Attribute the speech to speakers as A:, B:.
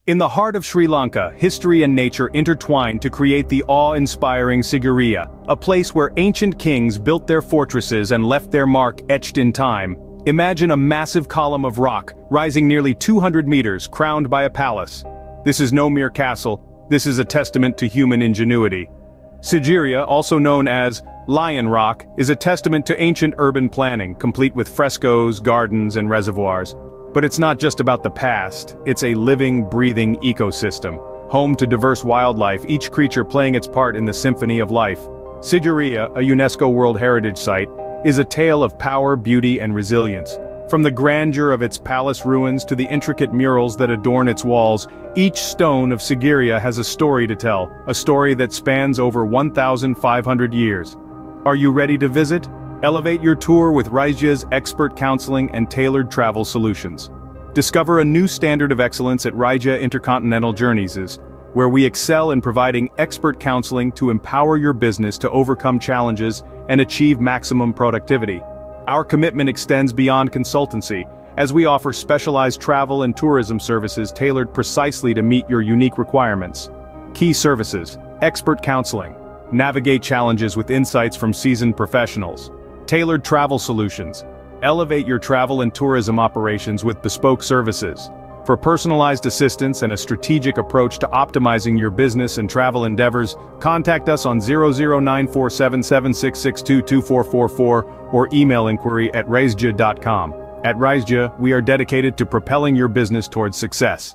A: In the heart of Sri Lanka, history and nature intertwine to create the awe-inspiring Sigiriya, a place where ancient kings built their fortresses and left their mark etched in time. Imagine a massive column of rock, rising nearly 200 meters, crowned by a palace. This is no mere castle, this is a testament to human ingenuity. Sigiriya, also known as Lion Rock, is a testament to ancient urban planning, complete with frescoes, gardens, and reservoirs. But it's not just about the past, it's a living, breathing ecosystem, home to diverse wildlife, each creature playing its part in the symphony of life. Sigiriya, a UNESCO World Heritage Site, is a tale of power, beauty, and resilience. From the grandeur of its palace ruins to the intricate murals that adorn its walls, each stone of Sigiriya has a story to tell, a story that spans over 1,500 years. Are you ready to visit? Elevate your tour with Reizgje's expert counseling and tailored travel solutions. Discover a new standard of excellence at Reizgje Intercontinental Journeys, where we excel in providing expert counseling to empower your business to overcome challenges and achieve maximum productivity. Our commitment extends beyond consultancy, as we offer specialized travel and tourism services tailored precisely to meet your unique requirements. Key services: expert counseling. Navigate challenges with insights from seasoned professionals. Tailored travel solutions. Elevate your travel and tourism operations with bespoke services. For personalized assistance and a strategic approach to optimizing your business and travel endeavors, contact us on 0094776622444 or email inquiry@reizgje.com. At Reizgje, we are dedicated to propelling your business towards success.